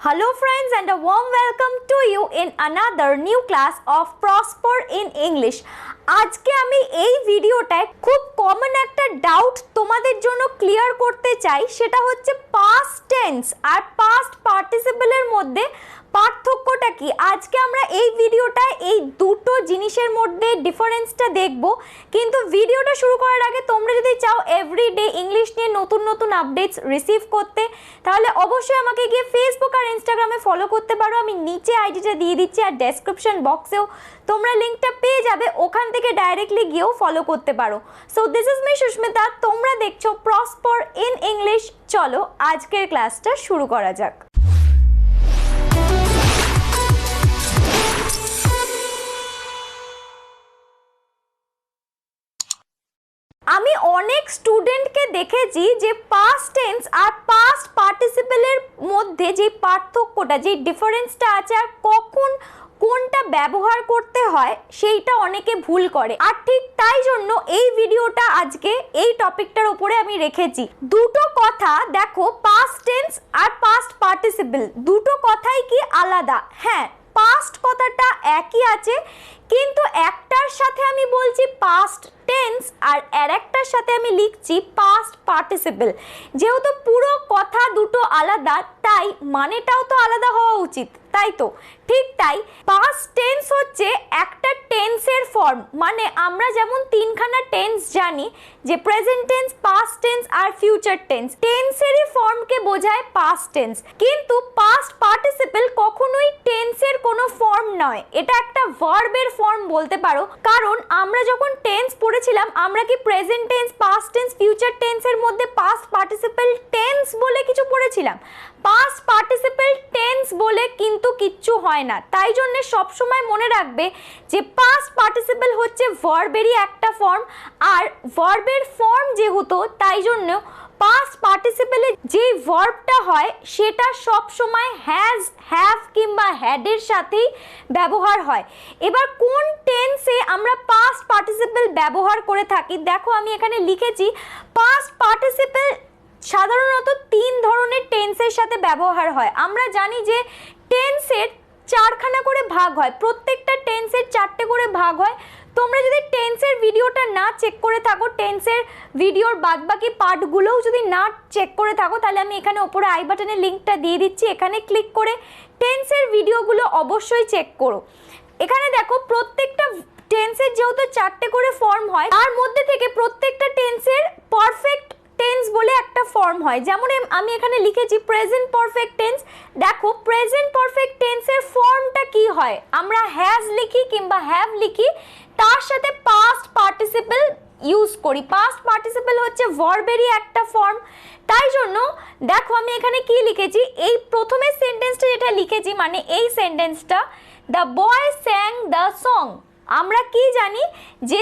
Hello friends and a warm welcome to you in another new class of Prosper in English. আজকে আমি এই ভিডিওটায় খুব common একটা doubt তোমাদের জন্য ক্লিয়ার করতে চাই, সেটা হচ্ছে পাস্ট টেন্স আর পাস্ট পার্টিসিপলের মধ্যে পার্থক্যটা কি। আজকে আমরা এই ভিডিওটায় এই দুটো জিনিসের মধ্যে ডিফারেন্সটা দেখব। কিন্তু ভিডিওটা শুরু করার আগে তোমরা যদি চাও এভরিডে ইংলিশ নিয়ে নতুন নতুন আপডেটস রিসিভ করতে, তাহলে অবশ্যই আমাকে গিয়ে ফেসবুক আর ইনস্টাগ্রামে ফলো করতে পারো। আমি নিচে আইডিটা দিয়ে দিচ্ছি আর ডেসক্রিপশন বক্সেও তোমরা লিঙ্কটা পেয়ে যাবে, ওখান থেকে ডাইরেক্টলি গিয়েও ফলো করতে পারো। So this is me Susmita, তোমরা দেখছো প্রসপার ইন ইংলিশ। চলো আজকের ক্লাসটা শুরু করা যাক। আমি অনেক স্টুডেন্টকে দেখেছি যে পাস্ট টেন্স আর পাস্ট পার্টিসিপলের মধ্যে যে পার্থক্যটা, যে ডিফারেন্সটা আছে আর কখন কোনটা ব্যবহার করতে হয় সেইটা অনেকে ভুল করে। আর ঠিক তাই জন্য এই ভিডিওটা আজকে এই টপিকটার উপরে আমি রেখেছি। দুটো কথা দেখো, পাস্ট টেন্স আর পাস্ট পার্টিসিপল দুটো কথাই কি আলাদা? হ্যাঁ, পাস্ট কথাটা একই আছে, কিন্তু একটার সাথে আমি বলছি পাস্ট টেন্স আর আরেকটার সাথে আমি লিখছি পাস্ট পার্টিসিপল। যেহেতু পুরো কথা দুটো আলাদা, তাই মানেটাও তো আলাদা হওয়া উচিত, তাই তো? ঠিক তাই পাস্ট টেন্স হচ্ছে একটা টেন্সের ফর্ম। মানে আমরা যেমন তিনখানা টেন্স জানি, যে প্রেজেন্ট টেন্স, পাস্ট টেন্স আর ফিউচার টেন্স, টেন্সেরই ফর্মকে বোঝায় পাস্ট টেন্স। কিন্তু পাস্ট পার্টিসিপল কখনোই টেন্সের কোনো ফর্ম নয়, এটা একটা ভার্বের ফর্ম বলতে পারো। কারণ আমরা যখন টেন্স পড়েছিলাম, আমরা কি present tense, past tense, future টেন্সের মধ্যে পাস্ট পার্টিসিপল টেন্স বলে কিছু পড়েছিলাম? পাস্ট পার্টিসিপল টেন্স বলে কিন্তু কিচ্ছু হয় না। তাই জন্য সবসময় মনে রাখবে যে পাস্ট পার্টিসিপল হচ্ছে ভার্বেরই একটা ফর্ম, আর ভার্বের ফর্ম যেহেতু, তাই জন্য পাস্ট পার্টিসিপলে যে ভার্বটা হয় সেটা সব সময় হ্যাজ, হ্যাভ কিংবা হ্যাডের সাথেই ব্যবহার হয়। এবার কোন টেন্সে আমরা পাস্ট পার্টিসিপল ব্যবহার করে থাকি, দেখো আমি এখানে লিখেছি। পাস্ট পার্টিসিপল সাধারণত তিন ধরনের টেন্সের সাথে ব্যবহার হয়। আমরা জানি যে টেন্সের চারখানা করে ভাগ হয়, প্রত্যেকটা টেন্সের চারটে করে ভাগ হয়। তোমরা যদি টেন্সের ভিডিওটা না চেক করে থাকো, টেন্সের ভিডিওর বাদবাকি পার্টগুলোও যদি না চেক করে থাকো, তাহলে আমি এখানে ওপরে আই বাটনে লিঙ্কটা দিয়ে দিচ্ছি, এখানে ক্লিক করে টেন্সের ভিডিওগুলো অবশ্যই চেক করো। এখানে দেখো প্রত্যেকটা টেন্সের যেহেতু চারটে করে ফর্ম হয়, তার মধ্যে থেকে প্রত্যেকটা টেন্সের পারফেক্ট টেন্স বলে একটা ফর্ম হয়। যেমন আমি এখানে লিখেছি প্রেজেন্ট পারফেক্ট টেন্স। দেখো প্রেজেন্ট পারফেক্ট টেন্সের ফর্মটা কি হয়, আমরা হ্যাজ লিখি কিংবা হ্যাভ লিখি, তার সাথে পাস্ট পার্টিসিপল ইউজ করি। পাস্ট পার্টিসিপল হচ্ছে ভার্বেরই একটা ফর্ম। তাই জন্য দেখো আমি এখানে কি লিখেছি, এই প্রথমের সেন্টেন্সটা যেটা লিখেছি, মানে এই সেন্টেন্সটা, দ্য বয় স্যাং দ্য সং। আমরা কি জানি যে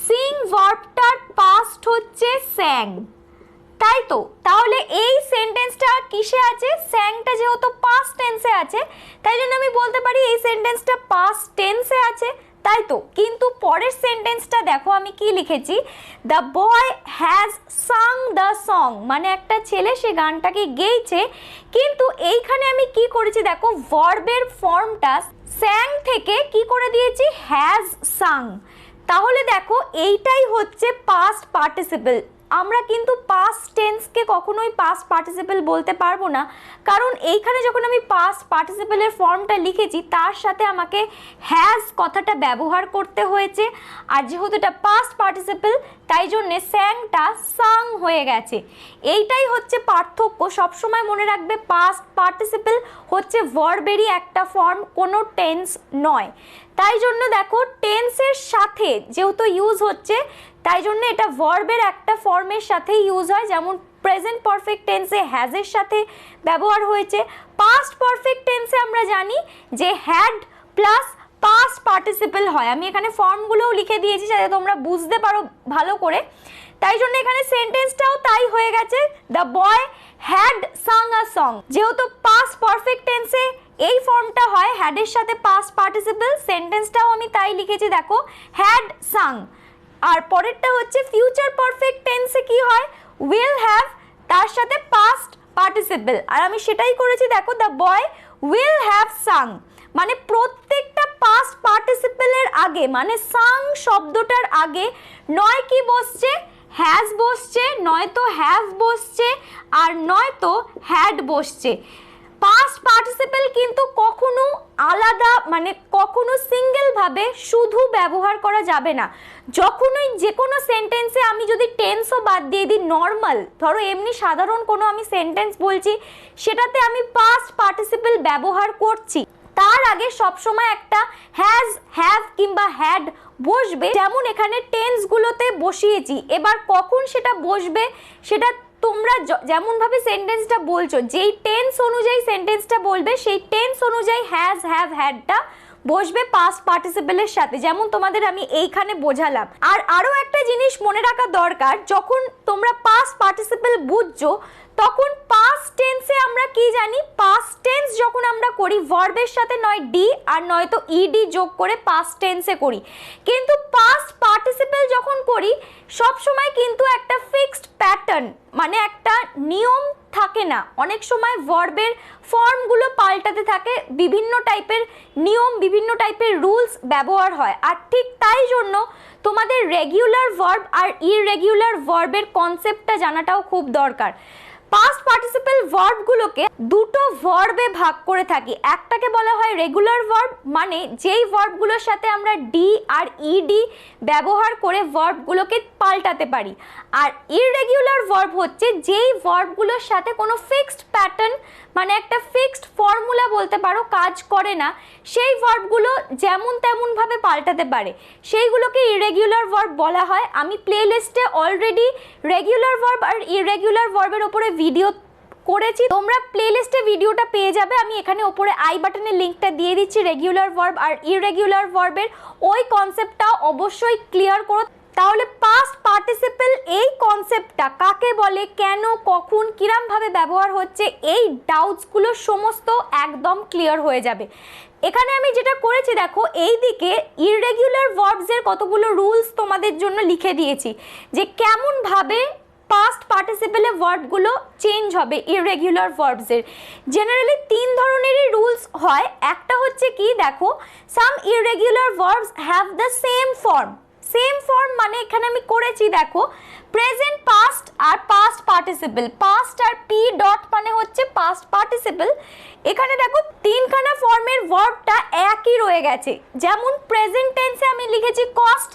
সিং ভার্বটার পাস্ট হচ্ছে স্যাং, তাই তো? তাহলে এই সেন্টেন্সটা কিসে আছে? স্যাংটা যেহেতু পাস্ট টেন্সে আছে, তাই জন্য আমি বলতে পারি এই সেন্টেন্সটা পাস্ট টেন্সে আছে, তাই তো? কিন্তু পরের সেন্টেন্সটা দেখো আমি কি লিখেছি, the boy has sung the song, মানে একটা ছেলে সে গানটাকে গেয়েছে। কিন্তু এইখানে আমি কি করেছি দেখো, ভার্বের ফর্মটা স্যাং থেকে কি করে দিয়েছি, হ্যাজ সাং। তাহলে দেখো এইটাই হচ্ছে পাস্ট পার্টিসিপল। আমরা কিন্তু পাস্ট টেন্সকে কখনোই পাস্ট পার্টিসিপল বলতে পারবো না, কারণ এইখানে যখন আমি পাস্ট পার্টিসিপলের ফর্মটা লিখেছি, তার সাথে আমাকে হ্যাজ কথাটা ব্যবহার করতে হয়েছে। আর যেহেতু এটা পাস্ট পার্টিসিপল, তাই জন্যে স্যাংটা সাং হয়ে গেছে। এইটাই হচ্ছে পার্থক্য। সবসময় মনে রাখবে পাস্ট পার্টিসিপল হচ্ছে ভার্বেরই একটা ফর্ম, কোনো টেন্স নয়। তাই জন্য দেখো টেন্সের সাথে যেহেতু ইউজ হচ্ছে, তাই জন্য এটা ভার্বের একটা ফর্মের সাথে ইউজ হয়। যেমন প্রেজেন্ট পারফেক্ট টেন্সে হ্যাজের সাথে ব্যবহার হয়েছে। পাস্ট পারফেক্ট টেন্সে আমরা জানি যে হ্যাড প্লাস পাস্ট পার্টিসিপল হয়। আমি এখানে ফর্মগুলোও লিখে দিয়েছি যাতে তোমরা বুঝতে পারো ভালো করে। তাই জন্য এখানে সেন্টেন্সটাও তাই হয়ে গেছে, the boy had Tsang a song. যেহেতু পাস্ট পারফেক্ট টেন্সে এই ফর্মটা হয় হ্যাডের সাথে পাস্ট পার্টিসিপল, সেন্টেন্সটাও আমি তাই লিখেছি, দেখো হ্যাড সাং। আর পরেরটা হচ্ছে ফিউচার পারফেক্ট টেন্সে কি হয়, উইল হ্যাভ, তার সাথে পাস্ট পার্টিসিপল, আর আমি সেটাই করেছি দেখো, the boy will have sung, মানে প্রত্যেকটা পাস্ট পার্টিসিপলের আগে মানে সাং শব্দটার আগে নয় কি বসছে, হ্যাজ বসছে, নয়তো হ্যাভ বসছে, আর নয়তো হ্যাড বসছে। পাস্ট পার্টিসিপল কিন্তু কখনো আলাদা মানে কখনো সিঙ্গেল ভাবে শুধু ব্যবহার করা যাবে না। যখনই যে কোনো সেন্টেন্সে আমি যদি টেন্সও বাদ দিয়ে দিই, নর্মাল ধরো এমনি সাধারণ কোনো আমি সেন্টেন্স বলছি, সেটাতে আমি পাস্ট পার্টিসিপল ব্যবহার করছি, তার আগে সবসময় একটা হ্যাজ, হ্যাভ কিংবা হ্যাড বসবে, যেমন এখানে টেন্সগুলোতে বসিয়েছি। এবার কখন সেটা বসবে সেটা তোমরা যেমন ভাবে সেন্টেন্সটা বলছো, যেই টেন্স অনুযায়ী সেন্টেন্সটা বলবে সেই টেন্স অনুযায়ী হ্যাজ, হ্যাভ, হ্যাডটা বসবে পাস্ট পার্টিসিপলের সাথে, যেমন তোমাদের আমি এইখানে বোঝালাম। আর আরো একটা জিনিস মনে রাখা দরকার, যখন তোমরা পাস্ট পার্টিসিপল বুঝছো তখন পাস্ট টেন্সে আমরা কি জানি, পাস্ট টেন্স যখন আমরা করি ভার্বের সাথে নয় ডি আর নয়তো ইডি যোগ করে পাস্ট টেন্সে করি, কিন্তু পাস্ট পার্টিসিপল যখন করি সব সময় কিন্তু একটা ফিক্সড প্যাটার্ন মানে একটা নিয়ম থাকে না, অনেক সময় ভার্বের ফর্মগুলো পাল্টাতে থাকে, বিভিন্ন টাইপের নিয়ম, বিভিন্ন টাইপের রুলস ব্যবহার হয়। আর ঠিক তাই জন্য তোমাদের রেগুলার ভার্ব আর ইররেগুলার ভার্বের কনসেপ্টটা জানাটাও খুব দরকার। পাস্ট পার্টিসিপল ভার্বগুলোকে দুটো ভার্বে ভাগ করে থাকি, একটাকে বলা হয় রেগুলার ভার্ব, মানে যেই ভার্বগুলোর সাথে আমরা ডি আর ইডি ব্যবহার করে ভার্বগুলোকে পাল্টাতে পারি, আর ইররেগুলার ভার্ব হচ্ছে যেই ভার্বগুলোর সাথে কোনো ফিক্সড প্যাটার্ন মানে একটা ফিক্সড ফর্মুলা বলতে পারো কাজ করে না, সেই ভার্বগুলো যেমন তেমন ভাবে পাল্টাতে পারে, সেইগুলোকে ইররেগুলার ভার্ব বলা হয়। আমি প্লে লিস্টে অলরেডি রেগুলার ভার্ব আর ইররেগুলার ভার্বের উপরে ভিডিও করেছি, তোমরা প্লে লিস্টে ভিডিওটা পেয়ে যাবে, আমি এখানে উপরে আই বাটনের লিঙ্কটা দিয়ে দিচ্ছি। রেগুলার ভার্ব আর ইররেগুলার ভার্বের ওই কনসেপ্টটা অবশ্যই ক্লিয়ার করো, তাহলে পাস্ট পার্টিসিপল এই কনসেপ্টটা কাকে বলে, কেন, কখন, কিরম ভাবে ব্যবহার হচ্ছে, এই ডাউটসগুলো সমস্ত একদম ক্লিয়ার হয়ে যাবে। এখানে আমি যেটা করেছি দেখো, এই দিকে ইররেগুলার ভার্বসের কতগুলো রুলস তোমাদের জন্য লিখে দিয়েছি, যে কেমন ভাবে পাস্ট পার্টিসিপলে ভার্বগুলো চেঞ্জ হবে ইররেগুলার ভার্বসের। জেনারেলি তিন ধরনেরই রুলস হয়, একটা হচ্ছে কি দেখো, some irregular verbs have the same form, same form মানে এখানে আমি করেছি দেখো প্রেজেন্ট পাস্ট আর পাস্ট পার্টিসিপল, পাস্ট আর পি ডট মানে হচ্ছে পাস্ট পার্টিসিপল। এখানে দেখো তিনখানা ফর্মের ভার্বটা একই রয়ে গেছে, যেমন প্রেজেন্ট টেন্সে আমি লিখেছি কস্ট,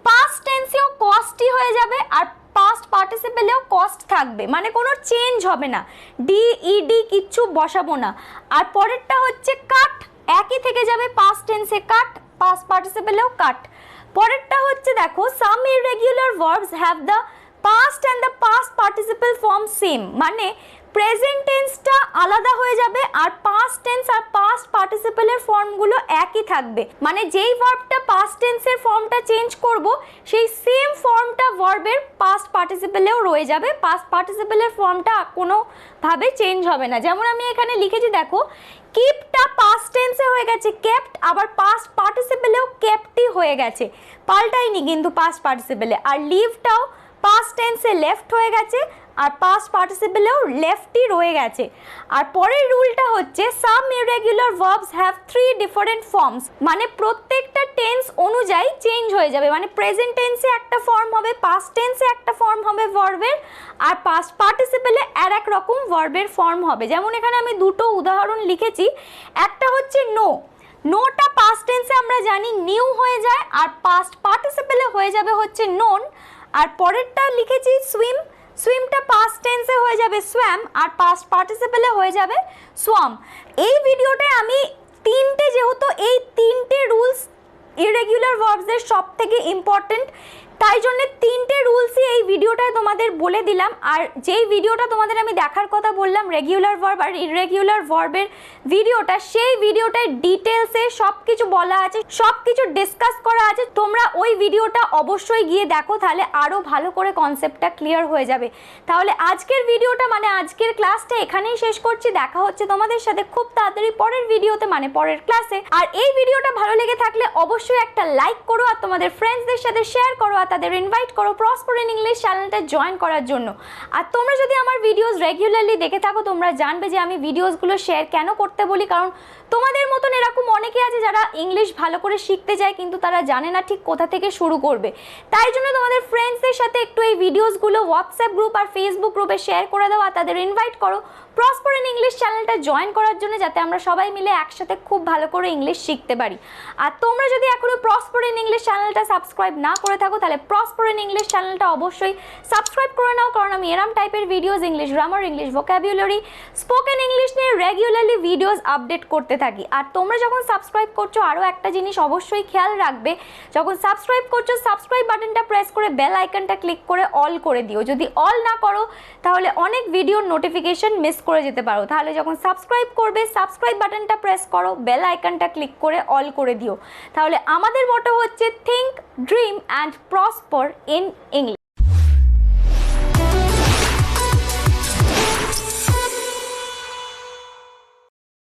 পাস্ট টেন্সেও কস্টই হয়ে যাবে আর পাস্ট পার্টিসিপলেও কস্ট থাকবে, মানে কোনো চেঞ্জ হবে না, ডি ইডি কিচ্ছু বসাবো না। আর পরেরটা হচ্ছে কাট, একই থেকে যাবে, পাস্ট টেন্সে কাট, পাস্ট পার্টিসিপলেও কাট। পরেরটা হচ্ছে দেখো some irregular verbs have the past and the past participle form same, মানে প্রেজেন্ট টেন্সটা আলাদা হয়ে যাবে আর পাস্ট টেন্স আর পাস্ট পার্টিসিপলের ফর্মগুলো একই থাকবে, মানে যেই ভার্বটা পাস্ট টেন্সের ফর্মটা চেঞ্জ করব সেই সেম ফর্মটা ভার্বের পাস্ট পার্টিসিপলেও রয়ে যাবে, পাস্ট পার্টিসিপলের ফর্মটা কোনো ভাবে চেঞ্জ হবে না। যেমন আমি এখানে লিখেছি দেখো, কিপটা পাস্ট টেন্সে হয়ে গেছে কেপ্ট, আবার পাস্ট পার্টিসিপলেও কেপ্টই হয়ে গেছে, পাল্টাইনি কিন্তু পাস্ট পার্টিসিপলে। আর লিভটাও পাস্ট টেন্সে লেফট হয়ে গেছে আর পাস্ট পার্টিসিপলেও লেফটই রয়ে গেছে। আর পরের রুলটা হচ্ছে some irregular verbs have three different forms, মানে প্রত্যেকটা টেন্স অনুযায়ী চেঞ্জ হয়ে যাবে, মানে প্রেজেন্ট টেন্সে একটা ফর্ম হবে, পাস্ট টেন্সে একটা ফর্ম হবে ভার্বের, আর পাস্ট পার্টিসিপলে আর এক রকম ভার্বের ফর্ম হবে। যেমন এখানে আমি দুটো উদাহরণ লিখেছি, একটা হচ্ছে নো, নোটা পাস্ট টেন্সে আমরা জানি নিউ হয়ে যায় আর পাস্ট পার্টিসিপলে হয়ে যাবে হচ্ছে নোন। আর পরেরটা লিখেছি সুইম, সুইমটা পাস্ট টেন্সে হয়ে যাবে সোয়াম আর পাস্ট পার্টিসিপলে হয়ে যাবে সোয়াম। এই ভিডিওতে আমি তিনটে, যেহেতু এই তিনটে রুলস ইররেগুলার ভার্বসের সব থেকে ইম্পর্টেন্ট, তাই জন্য তিনটে রুলসই এই ভিডিওটায় তোমাদের বলে দিলাম। আর যেই ভিডিওটা তোমাদের আমি দেখার কথা বললাম রেগুলার ভার্ব আর ইররেগুলার ভার্বের ভিডিওটা, সেই ভিডিওটায় ডিটেলসে সব কিছু বলা আছে, সব কিছু ডিসকাস করা আছে, তোমরা ওই ভিডিওটা অবশ্যই গিয়ে দেখো, তাহলে আরও ভালো করে কনসেপ্টটা ক্লিয়ার হয়ে যাবে। তাহলে আজকের ভিডিওটা মানে আজকের ক্লাসটা এখানেই শেষ করছি, দেখা হচ্ছে তোমাদের সাথে খুব তাড়াতাড়ি পরের ভিডিওতে মানে পরের ক্লাসে। আর এই ভিডিওটা ভালো লেগে থাকলে অবশ্যই একটা লাইক করো আর তোমাদের ফ্রেন্ডসদের সাথে শেয়ার করো। তাদের ইনভাইট করো প্রসপার ইন ইংলিশ চ্যানেলটা জয়েন করার জন্য। আর তোমরা যদি আমার ভিডিওস রেগুলারলি দেখে থাকো তোমরা জানবে যে আমি ভিডিওসগুলো শেয়ার কেন করতে বলি, কারণ তোমাদের মতন এরকম অনেকে আছে যারা ইংলিশ ভালো করে শিখতে চায় কিন্তু তারা জানে না ঠিক কোথা থেকে শুরু করবে। তাই জন্য তোমাদের ফ্রেন্ডসদের সাথে একটু এই ভিডিওসগুলো হোয়াটসঅ্যাপ গ্রুপ আর ফেসবুক গ্রুপে শেয়ার করে দাও আর তাদের ইনভাইট করো প্রসপার ইন ইংলিশ চ্যানেলটা জয়েন করার জন্য, যাতে আমরা সবাই মিলে একসাথে খুব ভালো করে ইংলিশ শিখতে পারি। আর তোমরা যদি এখনো প্রসপার ইন ইংলিশ চ্যানেলটা সাবস্ক্রাইব না করে থাকো তাহলে প্রসপার ইন ইংলিশ চ্যানেলটা অবশ্যই সাবস্ক্রাইব করে নাও, কারণ আমি এরম টাইপের videos English grammar, English vocabulary, spoken English নিয়ে রেগুলারলি ভিডিওস আপডেট করতে থাকি। আর তোমরা যখন সাবস্ক্রাইব করছো আরও একটা জিনিস অবশ্যই খেয়াল রাখবে, যখন সাবস্ক্রাইব করছো সাবস্ক্রাইব বাটনটা প্রেস করে বেল আইকনটা ক্লিক করে অল করে দিও। যদি অল না করো তাহলে অনেক ভিডিওর নোটিফিকেশন মিস করে যেতে পারো। তাহলে যখন সাবস্ক্রাইব করবে সাবস্ক্রাইব বাটনটা প্রেস করো, বেল আইকনটা ক্লিক করে অল করে দিও। তাহলে আমাদের মোটো হচ্ছে think, dream and prosper in English.